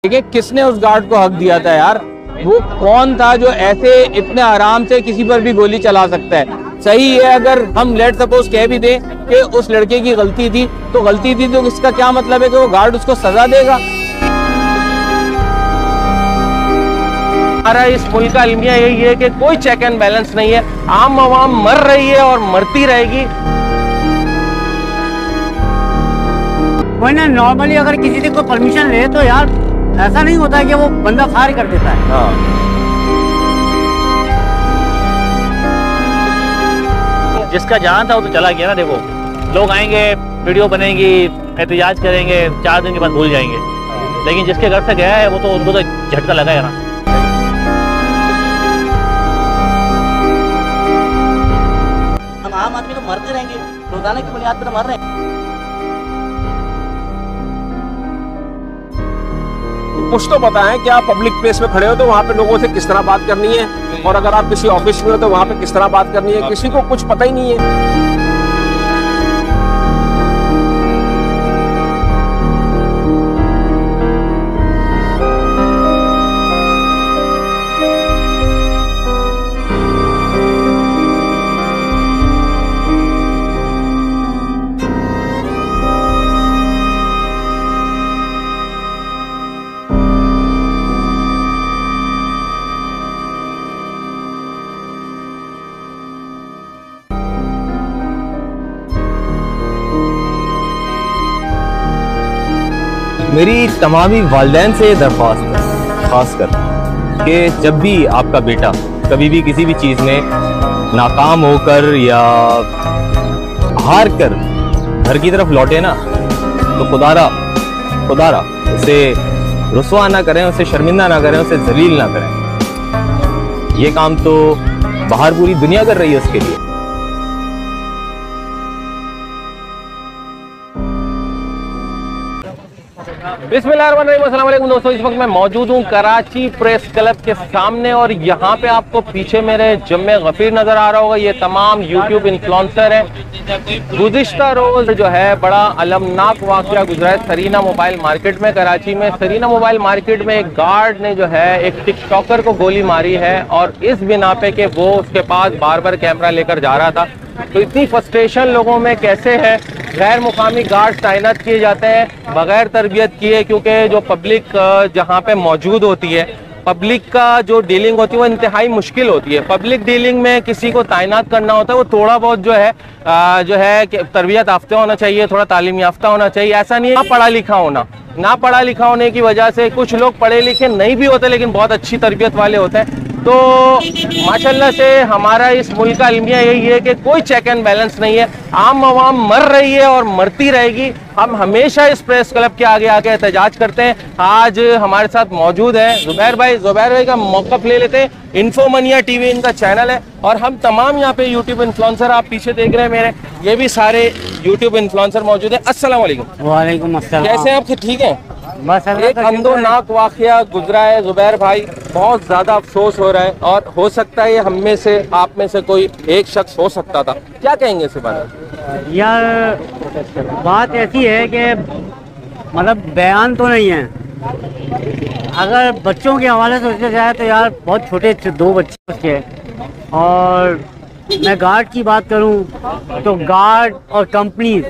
देखिए किसने उस गार्ड को हक दिया था यार, वो कौन था जो ऐसे इतने आराम से किसी पर भी गोली चला सकता है। सही है, अगर हम लेट सपोज कह भी दें कि उस लड़के की गलती थी तो इसका क्या मतलब है कि वो गार्ड उसको सजा देगा। हमारा इस मुल्क का अलमिया यही है कि कोई चेक एंड बैलेंस नहीं है, आम आवाम मर रही है और मरती रहेगी। वरना नॉर्मली अगर किसी से कोई परमिशन ले तो यार ऐसा नहीं होता है कि वो बंदा फायर कर देता है। हाँ। जिसका जहाँ था वो तो चला गया ना। देखो लोग आएंगे, वीडियो बनेगी, एहतजाज करेंगे, 4 दिन के बाद भूल जाएंगे, लेकिन जिसके घर से गया है वो तो उनको तो झटका लगाएगा ना। हम आम आदमी तो मरते रहेंगे, रोजाना की बुनियाद पर मर रहे हैं। कुछ तो पता है कि आप पब्लिक प्लेस में खड़े हो तो वहाँ पे लोगों से किस तरह बात करनी है, और अगर आप किसी ऑफिस में हो तो वहाँ पे किस तरह बात करनी है, किसी को कुछ पता ही नहीं है। मेरी तमामी वालिदैन से दरख्वास्त है खासकर कि जब भी आपका बेटा कभी भी किसी भी चीज़ में नाकाम होकर या हार कर घर की तरफ लौटे ना, तो खुदारा उसे रुसवा ना करें, उसे शर्मिंदा ना करें, उसे जलील ना करें। ये काम तो बाहर पूरी दुनिया कर रही है उसके लिए। बिस्मिल्लाहिर्रहमानिर्रहीम, अस्सलाम वालेकुम दोस्तों। इस वक्त मैं मौजूद हूँ कराची प्रेस क्लब के सामने और यहाँ पे आपको पीछे मेरे जम्मे गफीर नजर आ रहा होगा। ये तमाम यूट्यूब इन्फ्लुएंसर हैं। गुज़िश्ता रोज जो है बड़ा अलमनाक वाक़या गुजरा है सरीना मोबाइल मार्केट में, कराची में। सरीना मोबाइल मार्केट में एक गार्ड ने जो है एक टिकटॉकर को गोली मारी है, और इस बिना पे कि वो उसके पास बार बार कैमरा लेकर जा रहा था। तो इतनी फ्रस्ट्रेशन लोगों में कैसे है। गैर मुकामी गार्ड तैनात किए जाते हैं बगैर तरबियत किए, क्योंकि जो पब्लिक जहाँ पे मौजूद होती है, पब्लिक का जो डीलिंग होती है वो इंतहाई मुश्किल होती है। पब्लिक डीलिंग में किसी को तैनात करना होता है, वो थोड़ा बहुत जो है तरबियत याफ्ता होना चाहिए, थोड़ा तालीम याफ्ता होना चाहिए। ऐसा नहीं है ना पढ़ा लिखा होने की वजह से कुछ लोग पढ़े लिखे नहीं भी होते लेकिन बहुत अच्छी तरबियत वाले होते हैं। तो माशाल्लाह से हमारा इस मुल्क का अलमिया यही है कि कोई चेक एंड बैलेंस नहीं है, आम आवाम मर रही है और मरती रहेगी। हम हमेशा इस प्रेस क्लब के आगे आके एहतजाज करते हैं। आज हमारे साथ मौजूद है जुबैर भाई का मौक़िफ़ ले लेते हैं। इन्फोमनिया टीवी इनका चैनल है, और हम तमाम यहाँ पे यूट्यूब इन्फ्लुएंसर, आप पीछे देख रहे हैं मेरे, ये भी सारे यूट्यूब इन्फ्लुएंसर मौजूद है। अस्सलाम वालेकुम। वालेकुम अस्सलाम। कैसे हैं आप? ठीक है। बस एक अंदोनाक वाक़या गुजरा है जुबैर भाई, बहुत ज्यादा अफसोस हो रहा है, और हो सकता है ये हम में से, आप में से कोई एक शख्स हो सकता था। क्या कहेंगे इस बारे में? यार बात ऐसी है कि मतलब बयान तो नहीं है। अगर बच्चों के हवाले से सोचा जाए तो यार बहुत छोटे 2 बच्चे उसके, और मैं गार्ड की बात करूं तो गार्ड और कंपनीज,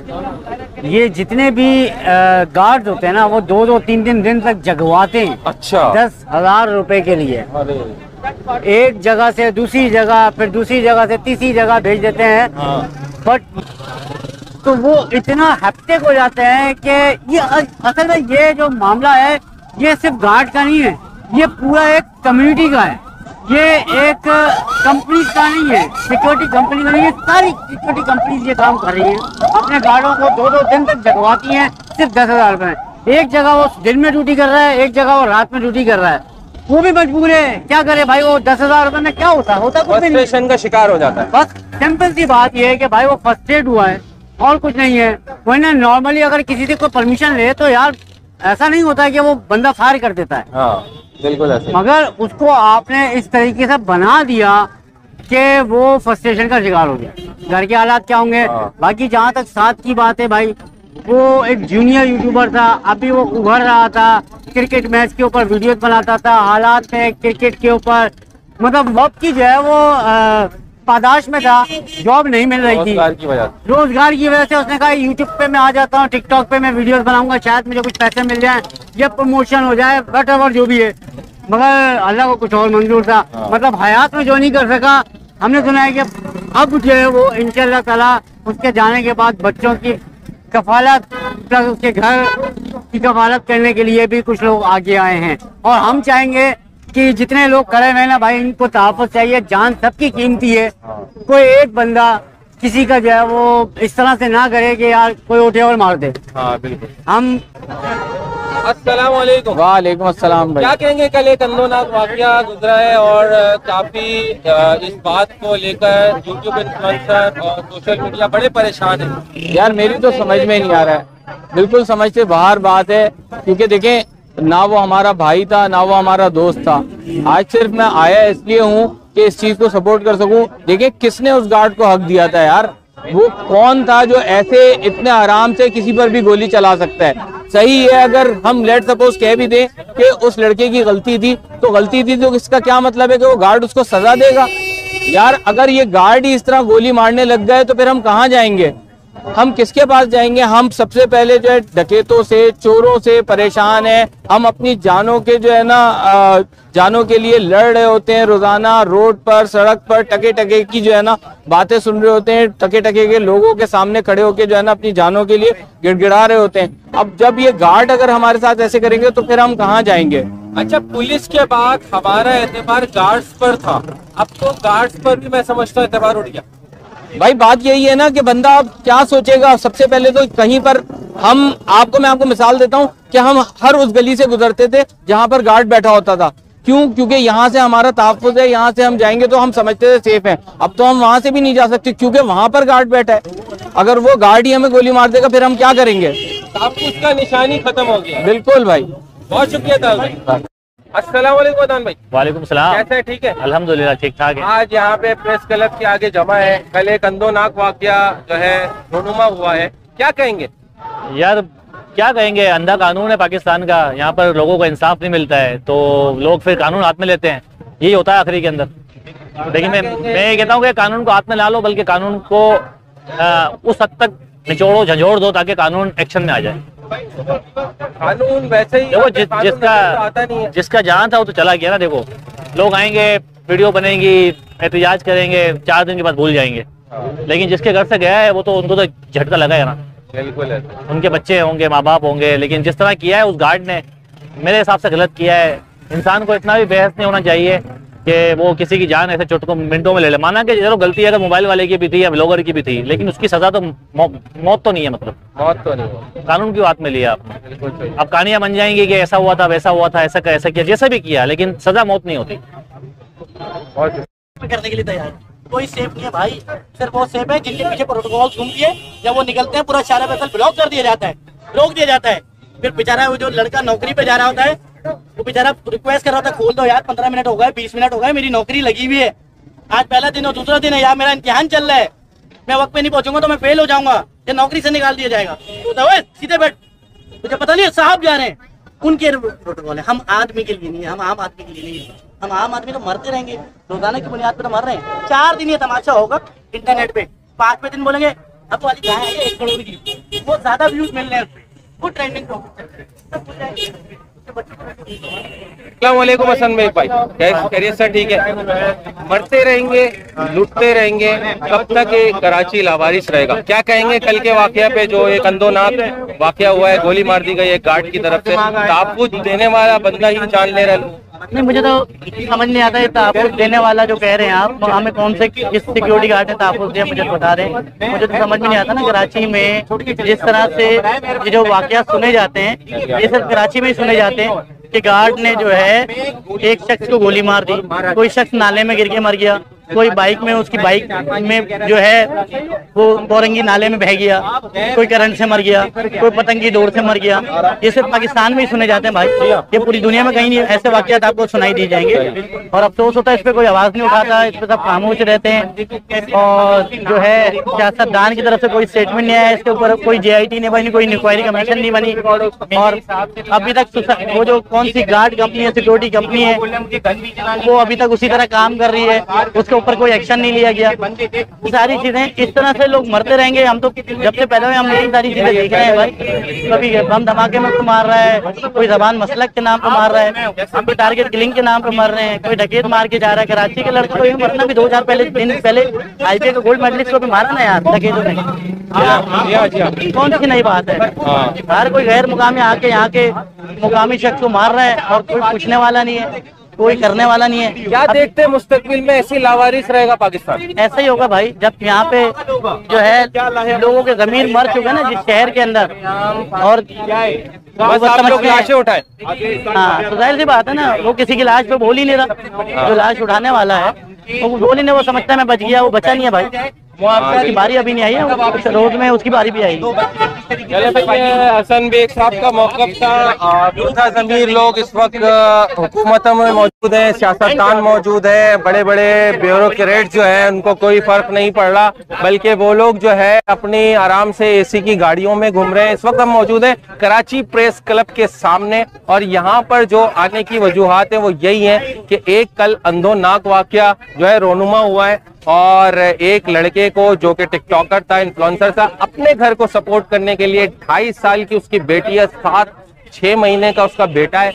ये जितने भी गार्ड होते हैं ना, वो 2-2, 3-3 दिन तक जगवाते हैं। अच्छा। 10,000 रुपए के लिए एक जगह से दूसरी जगह, फिर दूसरी जगह से तीसरी जगह भेज देते हैं। बट तो वो इतना हेक्टिक हो जाते हैं कि ये असल में ये जो मामला है ये सिर्फ गार्ड का नहीं है, ये पूरा एक कम्युनिटी का है। ये एक कंपनी का नहीं है, सिक्योरिटी कंपनी का नहीं है। सारी सिक्योरिटी कंपनी ये काम कर रही है, अपने गार्डों को 2-2 दिन तक जगवाती हैं सिर्फ 10,000 रुपए। एक जगह वो दिन में ड्यूटी कर रहा है, एक जगह वो रात में ड्यूटी कर रहा है, वो भी मजबूर है। क्या करे भाई, वो 10,000 रुपए में क्या होता कुछ भी नहीं। फ्रस्ट्रेशन का शिकार हो जाता है। बस सिंपल सी बात ये है कि भाई वो फ्रस्ट्रेट हुआ है और कुछ नहीं है। वरना नॉर्मली अगर किसी से कोई परमिशन ले तो यार ऐसा नहीं होता है कि वो बंदा फायर कर देता है। हाँ, बिल्कुल ऐसे। मगर उसको आपने इस तरीके से बना दिया कि वो फ्रस्ट्रेशन का शिकार हो गया। घर के हालात क्या होंगे। बाकी जहाँ तक साथ की बात है भाई, वो एक जूनियर यूट्यूबर था, अभी वो उभर रहा था, क्रिकेट मैच के ऊपर वीडियोस बनाता था, हालात में क्रिकेट के ऊपर मतलब वक्त की जो है वो पादाश में था, जॉब नहीं मिल रही थी रोजगार की वजह से। उसने कहा यूट्यूब पे मैं आ जाता हूँ, टिकटॉक पे मैं वीडियोस बनाऊंगा, शायद मुझे कुछ पैसे मिल जाए या प्रमोशन हो जाए, वट जो भी है। मगर अल्लाह को कुछ और मंजूर था, मतलब हयात में जो नहीं कर सका। हमने सुना है कि अब जो है वो इंशाअल्लाह ताला उसके जाने के बाद बच्चों की कफालत प्लस उसके घर की कफालत करने के लिए भी कुछ लोग आगे आए हैं। और हम चाहेंगे कि जितने लोग खड़े हुए ना भाई, इनको तहफ़्फ़ुज़ चाहिए, जान सबकी कीमती है। कोई एक बंदा किसी का जो है वो इस तरह से ना करे कि यार कोई उठे और मार दे। हाँ बिल्कुल। हम अस्सलाम वालेकुम। वालेकुम अस्सलाम भाई। क्या कहेंगे, कल एक अंदोनाक वाकया गुजरा है और काफी इस बात को लेकर यूट्यूब इन्फ्लुएंसर और सोशल मीडिया बड़े परेशान हैं। यार मेरी तो समझ में नहीं आ रहा है, बिल्कुल समझ से बाहर बात है। क्योंकि देखें, ना वो हमारा भाई था ना वो हमारा दोस्त था। आज सिर्फ मैं आया इसलिए हूँ कि इस चीज को सपोर्ट कर सकूं। देखिए किसने उस गार्ड को हक दिया था यार, वो कौन था जो ऐसे इतने आराम से किसी पर भी गोली चला सकता है। सही है, अगर हम लेट सपोज कह भी दें कि उस लड़के की गलती थी तो इसका क्या मतलब है कि वो गार्ड उसको सजा देगा। यार अगर ये गार्ड ही इस तरह गोली मारने लग गए तो फिर हम कहाँ जाएंगे, हम किसके पास जाएंगे। हम सबसे पहले जो है डकैतों से, चोरों से परेशान हैं। हम अपनी जानों के जो है ना जानों के लिए लड़ रहे होते हैं, रोजाना रोड पर सड़क पर टके टके की जो है ना बातें सुन रहे होते हैं, टके टके के लोगों के सामने खड़े होके जो है ना अपनी जानों के लिए गिड़गिड़ा रहे होते हैं। अब जब ये गार्ड अगर हमारे साथ ऐसे करेंगे तो फिर हम कहाँ जाएंगे। अच्छा, पुलिस के बाद हमारा एतबार गार्ड्स पर था, अब तो गार्ड्स पर भी मैं समझता हूँ एतबार उठ गया। भाई बात यही है ना कि बंदा अब क्या सोचेगा। सबसे पहले तो कहीं पर मैं आपको मिसाल देता हूँ कि हम हर उस गली से गुजरते थे जहां पर गार्ड बैठा होता था। क्यों? क्योंकि यहाँ से हमारा तहफ़्फ़ुज़ है, यहाँ से हम जाएंगे तो हम समझते थे सेफ हैं। अब तो हम वहां से भी नहीं जा सकते क्योंकि वहां पर गार्ड बैठा है। अगर वो गार्ड ही हमें गोली मार देगा फिर हम क्या करेंगे। तहफ़्फ़ुज़ का निशानी खत्म हो गया। बिल्कुल भाई, बहुत शुक्रिया था भाई। अस्सलाम वालेकुम अदनान भाई। वालेकुम सलाम। कैसे है? ठीक है अल्हम्दुलिल्लाह ठीक ठाक है। आज यहाँ पे प्रेस क्लब के आगे जमा है। कल एक अंदोनाक वाकया जो है रोनुमा हुआ है, क्या कहेंगे? यार क्या कहेंगे, अंधा कानून है पाकिस्तान का, यहाँ पर लोगों को इंसाफ नहीं मिलता है तो लोग फिर कानून हाथ में लेते हैं, यही होता है आखिरी के अंदर। लेकिन मैं ये कहता हूँ कि कानून को हाथ में ला लो, बल्कि कानून को उस हद तक निचोड़ो झंझोड़ दो ताकि कानून एक्शन में आ जाए। कानून वैसे ही देखो जिसका जान था वो तो चला गया ना। देखो लोग आएंगे, वीडियो बनेंगी, एहतजाज करेंगे, 4 दिन के बाद भूल जाएंगे। लेकिन जिसके घर से गया है वो तो उनको तो झटका लगा है ना। बिल्कुल है। उनके बच्चे होंगे, माँ बाप होंगे, लेकिन जिस तरह किया है उस गार्ड ने मेरे हिसाब से गलत किया है। इंसान को इतना भी बहस नहीं होना चाहिए कि वो किसी की जान ऐसे चुटकों मिनटों में ले ले। माना कि चलो गलती अगर मोबाइल वाले की भी थी या ब्लॉगर की भी थी, लेकिन उसकी सजा तो मौत तो नहीं है। मतलब मौत तो नहीं, कानून की बात में लिया आपने। अब कहानियां बन जाएंगी कि ऐसा हुआ था, वैसा हुआ था, ऐसा किया, जैसा भी किया, लेकिन सजा मौत नहीं होती। करने के लिए तैयार कोई सेफ नहीं है भाई, सिर्फ वो सेफ है जिनके पीछे प्रोटोकॉल घूमती है। जब वो निकलते हैं पूरा सारा पैसा ब्लॉक कर दिया जाता है, रोक दिया जाता है। फिर बेचारा वो जो लड़का नौकरी पे जा रहा होता है वो बेचारा रिक्वेस्ट कर रहा होता है, खोल दो यार, 15 मिनट हो गए, 20 मिनट हो गए, मेरी नौकरी लगी हुई है, आज पहला दिन और दूसरा दिन है यार, मेरा इम्तिहान चल रहा है, मैं वक्त पे नहीं पहुंचूंगा तो मैं फेल हो जाऊंगा, ये नौकरी से निकाल दिया जाएगा। तो सीधे बैठ, मुझे पता नहीं साहब जा रहे हैं, उनके प्रोटोकॉल है। हम आदमी के लिए नहीं है, हम आम आदमी के लिए नहीं है। हम आम आदमी तो मरते रहेंगे, रोजाना की बुनियाद पर तो मर रहे हैं। 4 दिन ये तमाशा होगा इंटरनेट पे, 5वें दिन बोलेंगे अब वाली गाय है 1 करोड़ की, वो ज्यादा व्यूज मिल रहे हैं, वो ट्रेंडिंग अस्सलाम वालेकुम हसन भाई। खैरियत से? ठीक है। मरते रहेंगे, लूटते रहेंगे, कब तक ये कराची लावारिस रहेगा? क्या कहेंगे कल के वाकया पे, जो एक अंदोनाक वाकया हुआ है, गोली मार दी गई एक गार्ड की तरफ से, तहफ़्फ़ुज़ देने वाला बंदा ही जान ले रहा है। नहीं, मुझे तो समझ नहीं आता, ये तहफ़्फ़ुज़ देने वाला जो कह रहे हैं आप, हमें कौन से किस सिक्योरिटी गार्ड ने तहफ़्फ़ुज़ दिया मुझे बता रहे हैं। मुझे तो समझ में नहीं आता ना, कराची में जिस तरह से ये जो वाकया सुने जाते हैं, ये सिर्फ कराची में ही सुने जाते हैं कि गार्ड ने जो है एक शख्स को गोली मार दी, कोई शख्स नाले में गिर के मर गया, कोई बाइक में, उसकी बाइक में जो है वो कोरंगी नाले में बह गया, कोई करंट से मर गया, कोई पतंगी डोर से मर गया। ये सिर्फ पाकिस्तान में ही सुने जाते हैं भाई, ये पूरी दुनिया में कहीं नहीं ऐसे वाकयात आपको सुनाई दी जाएंगे। और अफसोस होता है इस पे कोई आवाज नहीं उठाता, इस पे सब खामोश रहते हैं। और जो है सियासतदान की तरफ से कोई स्टेटमेंट नहीं आया इसके ऊपर, कोई JIT नहीं बनी, कोई इंक्वायरी कमीशन नहीं बनी। और अभी तक वो जो कौन सी गार्ड कंपनी है, सिक्योरिटी कंपनी है, वो अभी तक उसी तरह काम कर रही है, उसके ऊपर कोई एक्शन नहीं लिया गया। सारी चीजें इस तरह से लोग मरते रहेंगे। हम तो जब से पैदा हुए हम यही सारी चीजें देख रहे हैं भाई। कभी बम धमाके में मार रहा है, कोई जबान मसलक के नाम पे मार रहा है, कोई टारगेट किलिंग के नाम पे मर रहे हैं, कोई डकैत मार के जा रहा है। कराची के लड़का को मरना भी 2000 दिन पहले IPA का गोल्ड मेडलिस्ट को भी मारा ना यार डकैतों ने। कौन सी नई बात है? हर कोई गैर मुकामी आके यहाँ के मुकामी शख्स को मार रहा है और कोई पूछने वाला नहीं है, कोई करने वाला नहीं है। क्या देखते हैं मुस्तकबिल में ऐसी लावारिस रहेगा पाकिस्तान? ऐसा ही होगा भाई, जब यहाँ पे जो है लोगों के जमीर मर चुके हैं ना जिस शहर के अंदर, और बस आप लोग लाशें उठाए। हाँ तो जाहिर सी बात है ना, वो किसी की लाश पे बोल ही नहीं रहा। जो लाश उठाने वाला है वो बोल ही नहीं, वो समझता है मैं बच गया, वो बचा नहीं है भाई। उसकी बारी अभी नहीं आई है, रोज में उसकी बारी भी आएगी। चले भाई, ये हसन बेग साहब का मौक़िफ़ था। दूसरा ज़मीर लोग इस वक्त हुकूमतों में मौजूद हैं, सियासतदान मौजूद है, बड़े बड़े ब्यूरोक्रेट जो है उनको कोई फर्क नहीं पड़ रहा, बल्कि वो लोग जो है अपनी आराम से AC की गाड़ियों में घूम रहे हैं। इस वक्त हम मौजूद हैं कराची प्रेस क्लब के सामने, और यहाँ पर जो आने की वजूहात है वो यही है कि एक कल अंधोनाक वाकया जो है रोनुमा हुआ है, और एक लड़के को जो कि टिकटॉकर था, इन्फ्लुएंसर था, अपने घर को सपोर्ट करने के लिए 2.5 साल की उसकी बेटी है, 7-6 महीने का उसका बेटा है,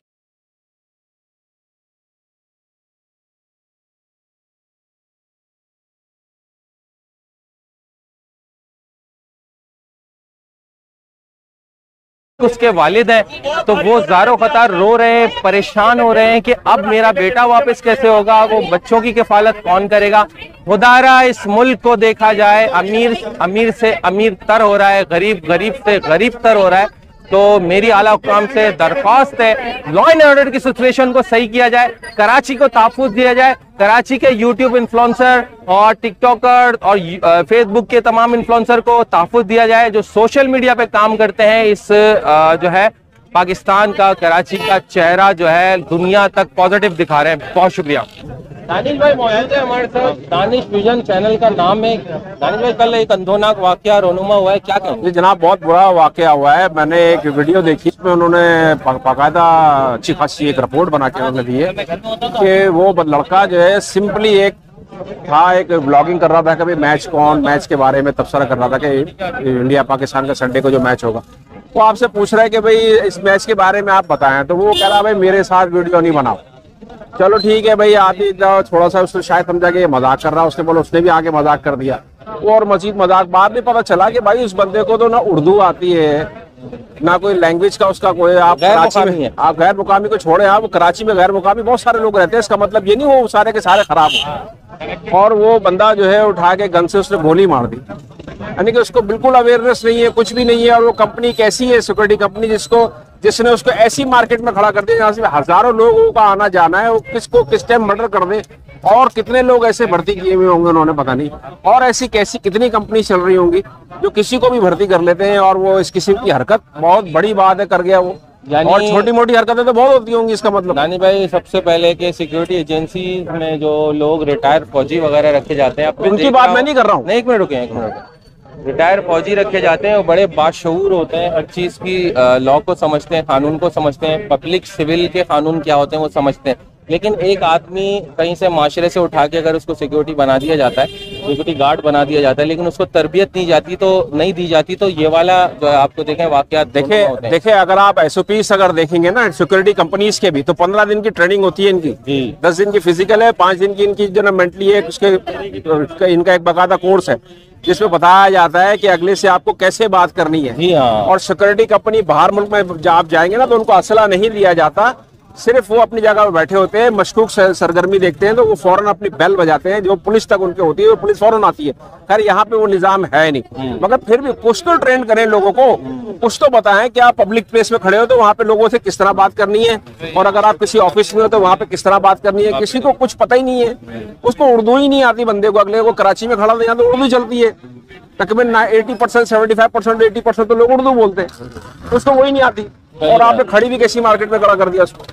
उसके वालिद हैं, तो वो ज़ारो ख़तर रो रहे हैं, परेशान हो रहे हैं कि अब मेरा बेटा वापस कैसे होगा, वो बच्चों की किफ़ालत कौन करेगा। खुदारा इस मुल्क को देखा जाए, अमीर से अमीर तर हो रहा है, गरीब से गरीब तर हो रहा है। तो मेरी आला हुकाम से दरख्वास्त है, लॉ एंड ऑर्डर की सिचुएशन को सही किया जाए, कराची को तहफ़्फ़ुज़ दिया जाए, कराची के यूट्यूब इन्फ्लुएंसर और टिकटॉकर और फेसबुक के तमाम इन्फ्लुएंसर को तहफ़्फ़ुज़ दिया जाए जो सोशल मीडिया पे काम करते हैं। इस जो है पाकिस्तान का, कराची का चेहरा जो है दुनिया तक पॉजिटिव दिखा रहे हैं। बहुत शुक्रिया। दानिश भाई मौजूद है हमारे साथ, दानिश विजन चैनल का नाम है। दानिश भाई, कल एक अंधोनाक वाकया रोनुमा हुआ है, क्या कहेंगे? जनाब बहुत बुरा वाकया हुआ है। मैंने एक वीडियो देखी, इसमें उन्होंने बाकायदा अच्छी खासी एक रिपोर्ट बना के उन्होंने दी है कि वो लड़का जो है सिंपली एक ब्लॉगिंग कर रहा था कि भाई मैच के बारे में तबसरा कर रहा था कि इंडिया पाकिस्तान का संडे को जो मैच होगा। वो आपसे पूछ रहा है कि भाई इस मैच के बारे में आप बताएं, तो वो कह रहा भाई मेरे साथ वीडियो नहीं बनाओ। चलो ठीक है भाई, आप ही जाओ, थोड़ा सा उसने शायद समझा कि ये मजाक कर रहा है, उसने बोला, उसने भी आगे मजाक कर दिया और मजीद मजाक। बाद में पता चला कि भाई उस बंदे को तो ना उर्दू आती है, ना कोई लैंग्वेज का उसका कोई, आप कराची में आप गैर मुकामी को छोड़े, आप कराची में गैर मुकामी बहुत सारे लोग रहते हैं, इसका मतलब ये नहीं वो सारे के सारे खराब हो। और वो बंदा जो है उठा के गन से उसने गोली मार दी, यानी कि उसको बिल्कुल अवेयरनेस नहीं है, कुछ भी नहीं है। और वो कंपनी कैसी है, सिक्योरिटी कंपनी, जिसने उसको ऐसी मार्केट में खड़ा कर दिया जहाँ से हजारों लोगों का आना जाना है, वो किसको किस टाइम मर्डर कर दे। और कितने लोग ऐसे भर्ती किए हुए होंगे उन्होंने, पता नहीं। और ऐसी कैसी कितनी कंपनी चल रही होंगी जो किसी को भी भर्ती कर लेते हैं, और वो इस किस्म की हरकत बहुत बड़ी बात है कर गया वो। और छोटी मोटी हरकतें तो बहुत होती होंगी, इसका मतलब। दानी भाई, सबसे पहले के सिक्योरिटी एजेंसी में जो लोग रिटायर फौजी वगैरह रखे जाते हैं, उनकी बात मैं नहीं कर रहा हूँ, एक मिनट रुके, एक मिनट। रिटायर फौजी रखे जाते हैं, वो बड़े बाशऊर होते हैं, हर चीज की लॉ को समझते हैं, कानून को समझते हैं, पब्लिक सिविल के कानून क्या होते हैं वो समझते हैं। लेकिन एक आदमी कहीं से माशरे से उठा के अगर उसको सिक्योरिटी बना दिया जाता है, सिक्योरिटी गार्ड बना दिया जाता है, लेकिन उसको तरबियत नहीं दी जाती, तो ये वाला जो है आपको देखें वाकयात देखे अगर आप SOPs अगर देखेंगे ना सिक्योरिटी कंपनीज के भी, तो 15 दिन की ट्रेनिंग होती है इनकी, 10 दिन की फिजिकल है, 5 दिन की इनकी जो ना मेंटली है, उसके इनका एक बाकायदा कोर्स है जिसमें बताया जाता है कि अगले से आपको कैसे बात करनी है। जी हाँ। और सिक्योरिटी कंपनी बाहर मुल्क में जब आप जाएंगे ना तो उनको असला नहीं दिया जाता, सिर्फ वो अपनी जगह पर बैठे होते हैं, मशकूक सरगर्मी देखते हैं तो वो फौरन अपनी बेल बजाते हैं, जो पुलिस तक उनके होती है वो पुलिस फौरन आती है। खैर यहाँ पे वो निजाम है नहीं, मगर फिर भी कुछ तो ट्रेन करें लोगों को कुछ तो बताएं कि आप पब्लिक प्लेस में खड़े हो तो वहाँ पे लोगों से किस तरह बात करनी है, और अगर आप किसी ऑफिस में हो तो वहाँ पे किस तरह बात करनी है। किसी को कुछ पता ही नहीं है, उसको उर्दू ही नहीं आती बंदे को। अगले को कराची में खड़ा यहाँ तो उर्दू चलती है तकरीबन 80%, 75%, 80% तो लोग उर्दू बोलते हैं, उसको वही नहीं आती। और आपने खड़ी भी कैसी मार्केट में खड़ा कर दिया उसको।